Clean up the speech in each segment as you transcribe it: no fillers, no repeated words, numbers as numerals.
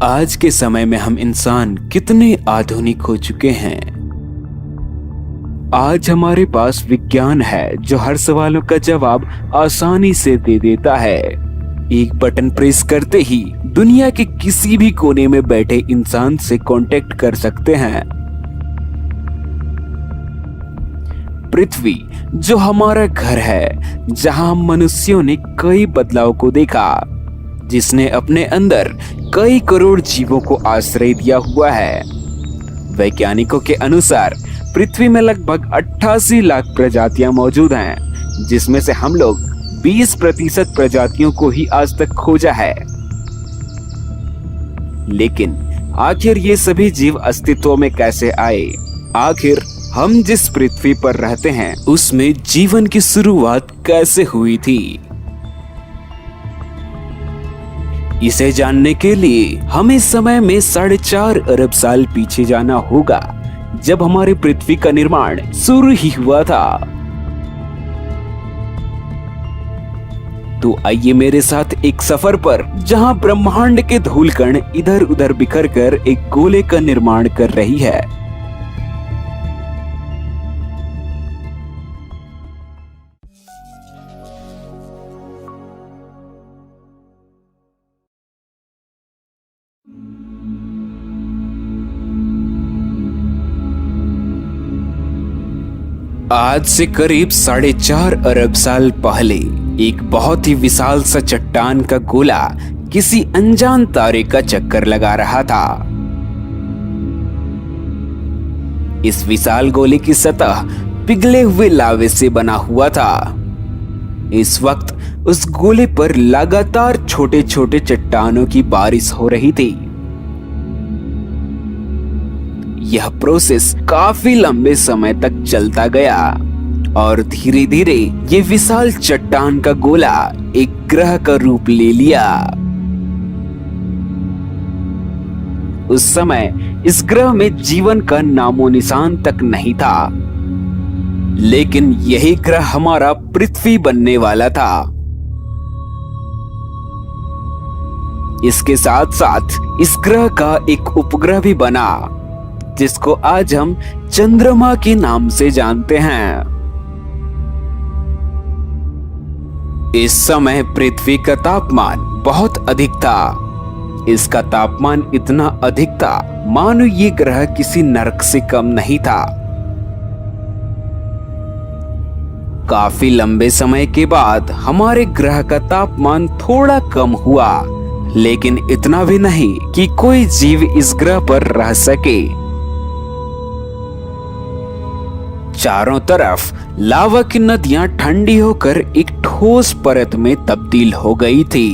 आज के समय में हम इंसान कितने आधुनिक हो चुके हैं। आज हमारे पास विज्ञान है जो हर सवालों का जवाब आसानी से दे देता है। एक बटन प्रेस करते ही दुनिया के किसी भी कोने में बैठे इंसान से कांटेक्ट कर सकते हैं। पृथ्वी जो हमारा घर है, जहां हम मनुष्यों ने कई बदलाव को देखा, जिसने अपने अंदर कई करोड़ जीवों को आश्रय दिया हुआ है। वैज्ञानिकों के अनुसार पृथ्वी में लगभग 88 लाख प्रजातियां मौजूद हैं, जिसमें से हम लोग 20% प्रजातियों को ही आज तक खोजा है। लेकिन आखिर ये सभी जीव अस्तित्व में कैसे आए? आखिर हम जिस पृथ्वी पर रहते हैं उसमें जीवन की शुरुआत कैसे हुई थी? इसे जानने के लिए हमें समय में 4.5 अरब साल पीछे जाना होगा, जब हमारी पृथ्वी का निर्माण शुरू ही हुआ था। तो आइए मेरे साथ एक सफर पर, जहां ब्रह्मांड के धूलकण इधर उधर बिखर कर एक गोले का निर्माण कर रही है। आज से करीब 4.5 अरब साल पहले एक बहुत ही विशाल सा चट्टान का गोला किसी अनजान तारे का चक्कर लगा रहा था। इस विशाल गोले की सतह पिघले हुए लावे से बना हुआ था। इस वक्त उस गोले पर लगातार छोटे छोटे चट्टानों की बारिश हो रही थी। यह प्रोसेस काफी लंबे समय तक चलता गया और धीरे धीरे ये विशाल चट्टान का गोला एक ग्रह का रूप ले लिया। उस समय इस ग्रह में जीवन का नामो निशान तक नहीं था, लेकिन यही ग्रह हमारा पृथ्वी बनने वाला था। इसके साथ साथ इस ग्रह का एक उपग्रह भी बना, जिसको आज हम चंद्रमा के नाम से जानते हैं। इस समय पृथ्वी का तापमान बहुत अधिक था। इसका तापमान इतना अधिक था मानो ये ग्रह किसी नरक से कम नहीं था। काफी लंबे समय के बाद हमारे ग्रह का तापमान थोड़ा कम हुआ, लेकिन इतना भी नहीं कि कोई जीव इस ग्रह पर रह सके। चारों तरफ लावा की नदियां ठंडी होकर एक ठोस परत में तब्दील हो गई थी।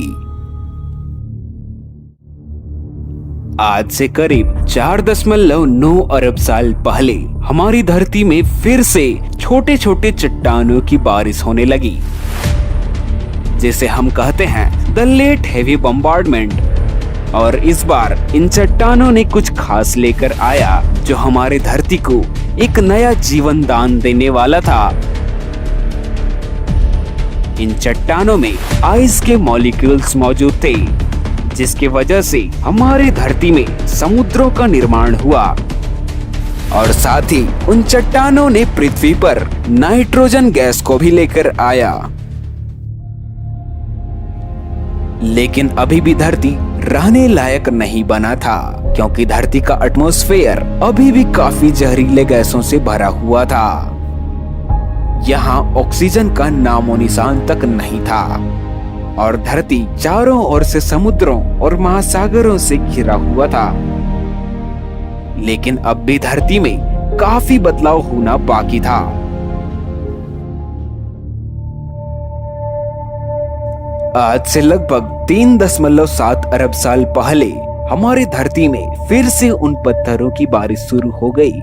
आज से करीब 4.9 अरब साल पहले हमारी धरती में फिर से छोटे छोटे चट्टानों की बारिश होने लगी, जिसे हम कहते हैं द लेट हेवी बम्बार्डमेंट। और इस बार इन चट्टानों ने कुछ खास लेकर आया, जो हमारे धरती को एक नया जीवन दान देने वाला था। इन चट्टानों में आइस के मॉलिक्यूल्स मौजूद थे, जिसकी वजह से हमारे धरती में समुद्रों का निर्माण हुआ। और साथ ही उन चट्टानों ने पृथ्वी पर नाइट्रोजन गैस को भी लेकर आया। लेकिन अभी भी धरती रहने लायक नहीं बना था, क्योंकि धरती का एटमॉस्फेयर अभी भी काफी जहरीले गैसों से भरा हुआ था। यहाँ ऑक्सीजन का नामो निशान तक नहीं था और धरती चारों ओर से समुद्रों और महासागरों से घिरा हुआ था। लेकिन अब भी धरती में काफी बदलाव होना बाकी था। आज से लगभग 3.7 अरब साल पहले हमारी धरती में फिर से उन पत्थरों की बारिश शुरू हो गई।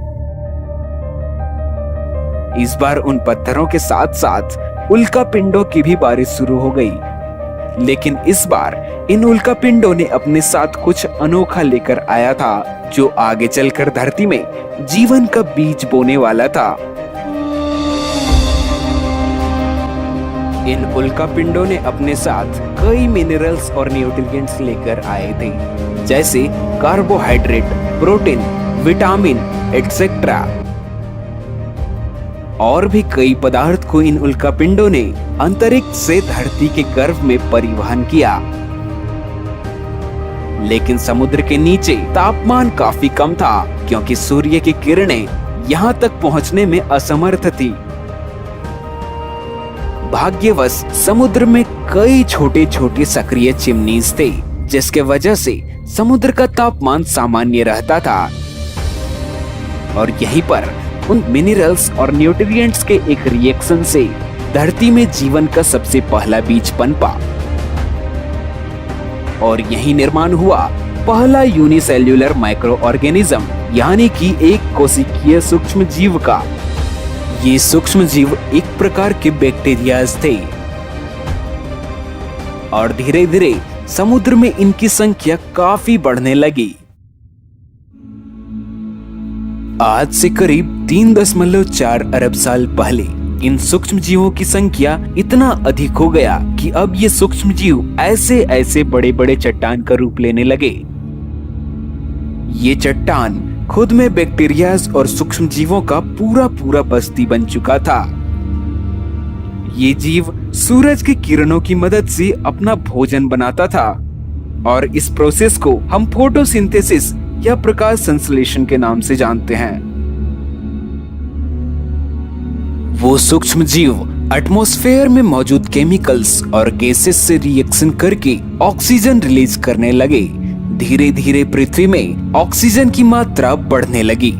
इस बार उन पत्थरों के साथ साथ उल्का पिंडों की भी बारिश शुरू हो गई। लेकिन इस बार इन उल्का पिंडों ने अपने साथ कुछ अनोखा लेकर आया था, जो आगे चलकर धरती में जीवन का बीज बोने वाला था। इन उल्कापिंडों ने अपने साथ कई मिनरल्स और न्यूट्रिएंट्स लेकर आए थे, जैसे कार्बोहाइड्रेट, प्रोटीन, विटामिन एटसेट्रा। और भी कई पदार्थ को इन उल्कापिंडों ने अंतरिक्ष से धरती के गर्भ में परिवहन किया। लेकिन समुद्र के नीचे तापमान काफी कम था, क्योंकि सूर्य की किरणें यहाँ तक पहुँचने में असमर्थ थी। भाग्यवश समुद्र में कई छोटे छोटे सक्रिय चिमनीज थे, जिसके वजह से समुद्र का तापमान सामान्य रहता था। और यहीं पर उन मिनरल्स और न्यूट्रिएंट्स के एक रिएक्शन से धरती में जीवन का सबसे पहला बीज पनपा और यही निर्माण हुआ पहला यूनिसेल्युलर माइक्रो ऑर्गेनिज्म, यानी कि एक कोशिकीय सूक्ष्म जीव का। ये सूक्ष्म जीव एक प्रकार के बैक्टीरियाज थे और धीरे धीरे समुद्र में इनकी संख्या काफी बढ़ने लगी। आज से करीब 3.4 अरब साल पहले इन सूक्ष्म जीवों की संख्या इतना अधिक हो गया कि अब ये सूक्ष्म जीव ऐसे ऐसे बड़े बड़े चट्टान का रूप लेने लगे। ये चट्टान खुद में बैक्टीरियाज और सूक्ष्म जीवों का पूरा पूरा बस्ती बन चुका था। ये जीव सूरज की किरणों की मदद से अपना भोजन बनाता था और इस प्रोसेस को हम फोटोसिंथेसिस या प्रकाश संश्लेषण के नाम से जानते हैं। वो सूक्ष्म जीव एटमॉस्फेयर में मौजूद केमिकल्स और गैसेस से रिएक्शन करके ऑक्सीजन रिलीज करने लगे। धीरे धीरे पृथ्वी में ऑक्सीजन की मात्रा बढ़ने लगी,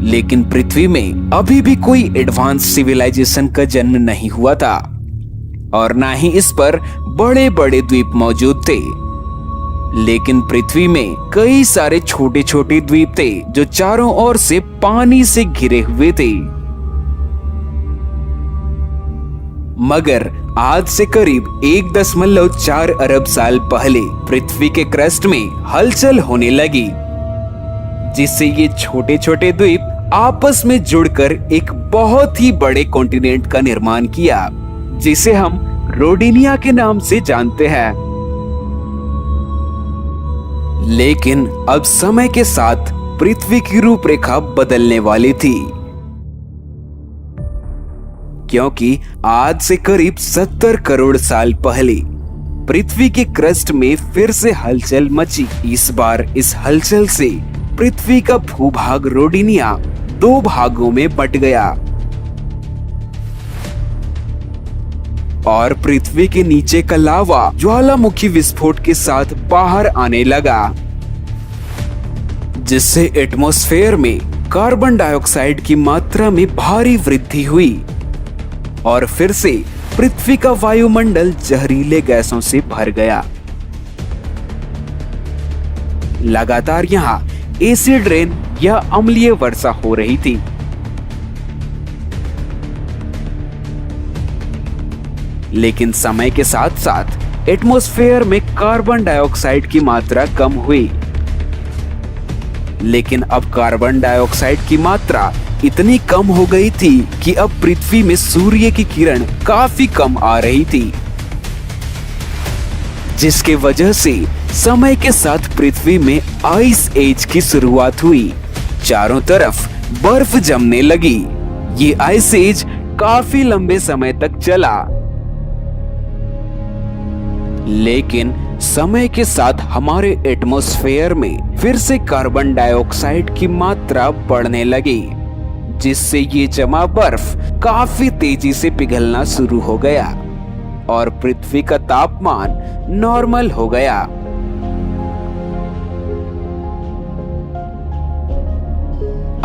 लेकिन पृथ्वी में अभी भी कोई एडवांस सिविलाइजेशन का जन्म नहीं हुआ था और ना ही इस पर बड़े बड़े द्वीप मौजूद थे। लेकिन पृथ्वी में कई सारे छोटे छोटे द्वीप थे जो चारों ओर से पानी से घिरे हुए थे। मगर आज से करीब 1.4 अरब साल पहले पृथ्वी के क्रस्ट में हलचल होने लगी, जिससे ये छोटे छोटे द्वीप आपस में जुड़कर एक बहुत ही बड़े कॉन्टिनेंट का निर्माण किया, जिसे हम रोडिनिया के नाम से जानते हैं। लेकिन अब समय के साथ पृथ्वी की रूपरेखा बदलने वाली थी, क्योंकि आज से करीब 70 करोड़ साल पहले पृथ्वी के क्रस्ट में फिर से हलचल मची। इस बार इस हलचल से पृथ्वी का भूभाग रोडिनिया 2 भागों में बंट गया और पृथ्वी के नीचे का लावा ज्वालामुखी विस्फोट के साथ बाहर आने लगा, जिससे एटमॉस्फेयर में कार्बन डाइऑक्साइड की मात्रा में भारी वृद्धि हुई और फिर से पृथ्वी का वायुमंडल जहरीले गैसों से भर गया। लगातार यहाँ एसिड रेन या अम्लीय वर्षा हो रही थी। लेकिन समय के साथ साथ एटमॉस्फेयर में कार्बन डाइऑक्साइड की मात्रा कम हुई। लेकिन अब कार्बन डाइऑक्साइड की मात्रा इतनी कम हो गई थी कि अब पृथ्वी में सूर्य की किरण काफी कम आ रही थी, जिसके वजह से समय के साथ पृथ्वी में आइस एज की शुरुआत हुई। चारों तरफ बर्फ जमने लगी। ये आइस एज काफी लंबे समय तक चला, लेकिन समय के साथ हमारे एटमॉस्फेयर में फिर से कार्बन डाइऑक्साइड की मात्रा बढ़ने लगी, जिससे ये जमा बर्फ काफी तेजी से पिघलना शुरू हो गया और पृथ्वी का तापमान नॉर्मल हो गया।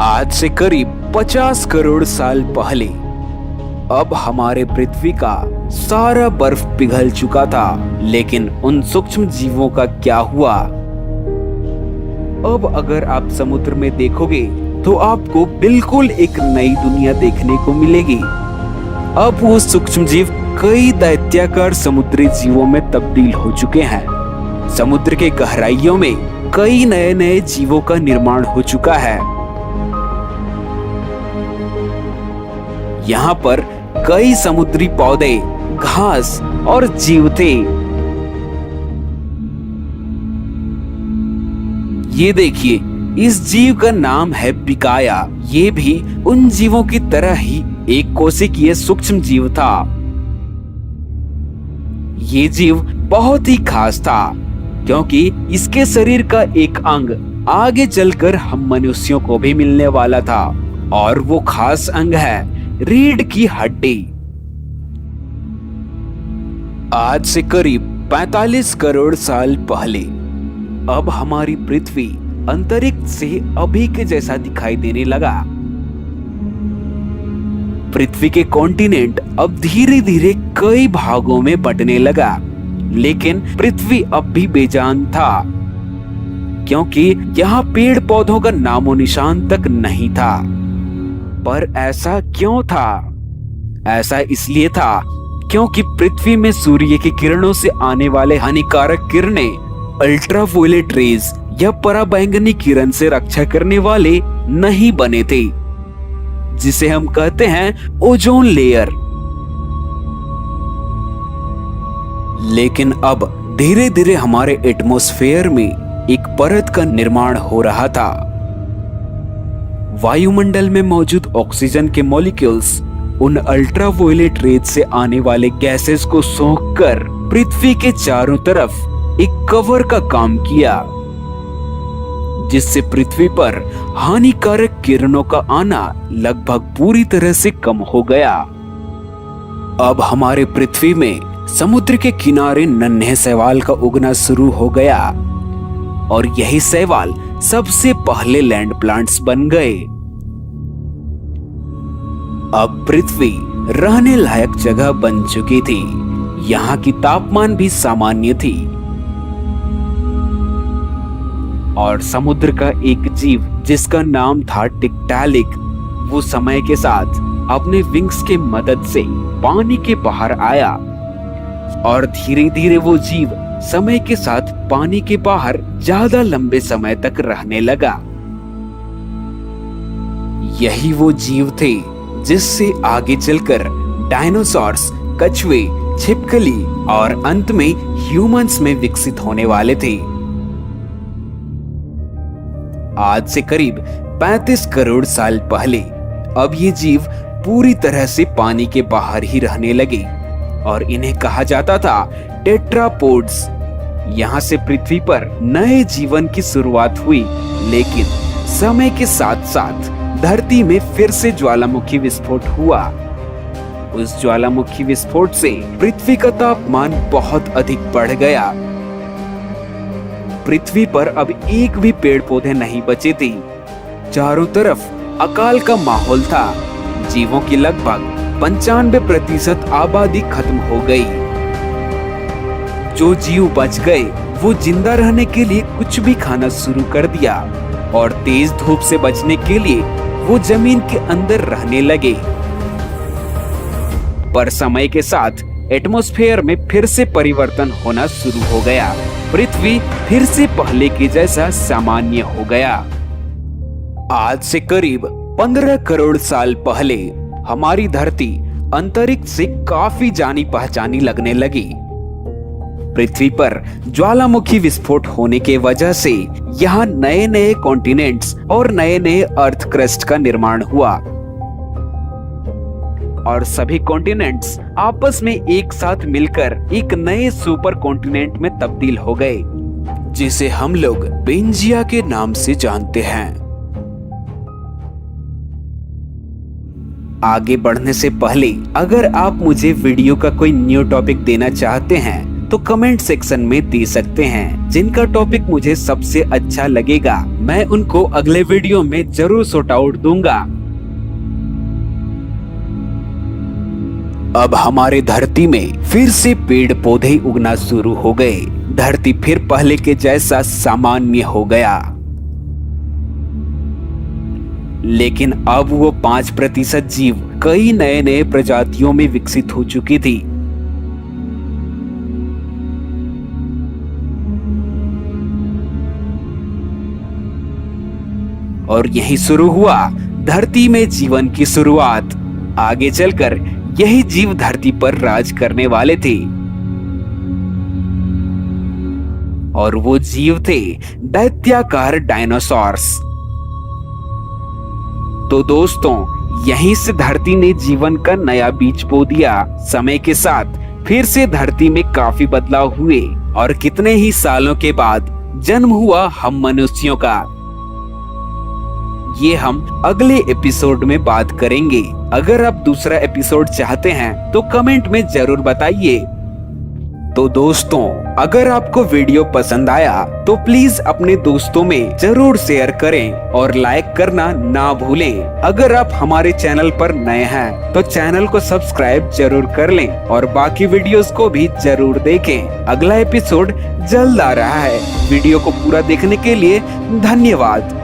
आज से करीब 50 करोड़ साल पहले अब हमारे पृथ्वी का सारा बर्फ पिघल चुका था, लेकिन उन सूक्ष्म जीवों का क्या हुआ? अब अगर आप समुद्र में देखोगे तो आपको बिल्कुल एक नई दुनिया देखने को मिलेगी। अब वो सूक्ष्म जीव कई दैत्याकार समुद्री जीवों में तब्दील हो चुके हैं। समुद्र के गहराइयों में कई नए नए जीवों का निर्माण हो चुका है। यहाँ पर कई समुद्री पौधे, घास और जीव थे। ये देखिए, इस जीव का नाम है पिकाया। ये भी उन जीवों की तरह ही एक कोशिकीय सूक्ष्म जीव था। ये जीव बहुत ही खास था क्योंकि इसके शरीर का एक अंग आगे चलकर हम मनुष्यों को भी मिलने वाला था, और वो खास अंग है रीढ़ की हड्डी। आज से करीब 45 करोड़ साल पहले अब हमारी पृथ्वी अंतरिक्ष से अभी के जैसा दिखाई देने लगा। पृथ्वी के कॉन्टिनेंट अब धीरे धीरे कई भागों में बंटने लगा, लेकिन पृथ्वी अब भी बेजान था क्योंकि यहाँ पेड़ पौधों का नामो निशान तक नहीं था। पर ऐसा क्यों था? ऐसा इसलिए था क्योंकि पृथ्वी में सूर्य की किरणों से आने वाले हानिकारक किरणें अल्ट्रावायलेट रेज या पराबैंगनी किरण से रक्षा करने वाले नहीं बने थे, जिसे हम कहते हैं ओजोन लेयर। लेकिन अब धीरे धीरे हमारे एटमॉस्फेयर में एक परत का निर्माण हो रहा था। वायुमंडल में मौजूद ऑक्सीजन के मॉलिक्यूल्स उन अल्ट्रावायलेट रेज से आने वाले गैसेस को सोखकर पृथ्वी के चारों तरफ एक कवर का काम किया, जिससे पृथ्वी पर हानिकारक किरणों का आना लगभग पूरी तरह से कम हो गया। अब हमारे पृथ्वी में समुद्र के किनारे नन्हे शैवाल का उगना शुरू हो गया, और यही शैवाल सबसे पहले लैंड प्लांट्स बन गए। अब पृथ्वी रहने लायक जगह बन चुकी थी। यहाँ की तापमान भी सामान्य थी, और समुद्र का एक जीव जिसका नाम था टिक्टैलिक, वो समय के साथ अपने विंग्स के मदद से पानी के बाहर आया, और धीरे धीरे वो जीव समय के साथ पानी के बाहर ज्यादा लंबे समय तक रहने लगा। यही वो जीव थे जिससे आगे चलकर डायनासोर्स, कछुए, छिपकली और अंत में ह्यूमंस में विकसित होने वाले थे। आज से करीब 35 करोड़ साल पहले अब ये जीव पूरी तरह से पानी के बाहर ही रहने लगे, और इन्हें कहा जाता था टेट्रापोड्स। यहाँ से पृथ्वी पर नए जीवन की शुरुआत हुई, लेकिन समय के साथ साथ धरती में फिर से ज्वालामुखी विस्फोट हुआ। उस ज्वालामुखी विस्फोट से पृथ्वी का तापमान बहुत अधिक बढ़ गया। पृथ्वी पर अब एक भी पेड़ पौधे नहीं बचे थे। चारों तरफ अकाल का माहौल था। जीवों की लगभग 95% आबादी खत्म हो गई। जो जीव बच गए वो जिंदा रहने के लिए कुछ भी खाना शुरू कर दिया, और तेज धूप से बचने के लिए वो जमीन के अंदर रहने लगे। पर समय के साथ एटमॉस्फेयर में फिर से परिवर्तन होना शुरू हो गया। पृथ्वी फिर से पहले के जैसा सामान्य हो गया। आज से करीब 15 करोड़ साल पहले हमारी धरती अंतरिक्ष से काफी जानी पहचानी लगने लगी। पृथ्वी पर ज्वालामुखी विस्फोट होने के वजह से यहाँ नए नए कॉन्टिनेंट्स और नए नए अर्थ क्रस्ट का निर्माण हुआ, और सभी कॉन्टिनेंट्स आपस में एक साथ मिलकर एक नए सुपर कॉन्टिनेंट में तब्दील हो गए, जिसे हम लोग पेंजिया के नाम से जानते हैं। आगे बढ़ने से पहले अगर आप मुझे वीडियो का कोई न्यू टॉपिक देना चाहते हैं तो कमेंट सेक्शन में दे सकते हैं। जिनका टॉपिक मुझे सबसे अच्छा लगेगा मैं उनको अगले वीडियो में जरूर शॉट आउट दूंगा। अब हमारे धरती में फिर से पेड़ पौधे उगना शुरू हो गए। धरती फिर पहले के जैसा सामान्य हो गया, लेकिन अब वो 5% जीव कई नए नए प्रजातियों में विकसित हो चुकी थी। और यही शुरू हुआ धरती में जीवन की शुरुआत। आगे चलकर यही जीव धरती पर राज करने वाले थे और वो जीव थे दैत्याकार डायनासोर्स। तो दोस्तों, यहीं से धरती ने जीवन का नया बीज बो दिया। समय के साथ फिर से धरती में काफी बदलाव हुए और कितने ही सालों के बाद जन्म हुआ हम मनुष्यों का। ये हम अगले एपिसोड में बात करेंगे। अगर आप दूसरा एपिसोड चाहते हैं तो कमेंट में जरूर बताइए। तो दोस्तों, अगर आपको वीडियो पसंद आया तो प्लीज अपने दोस्तों में जरूर शेयर करें और लाइक करना ना भूलें। अगर आप हमारे चैनल पर नए हैं तो चैनल को सब्सक्राइब जरूर कर लें और बाकी वीडियोस को भी जरूर देखें। अगला एपिसोड जल्द आ रहा है। वीडियो को पूरा देखने के लिए धन्यवाद।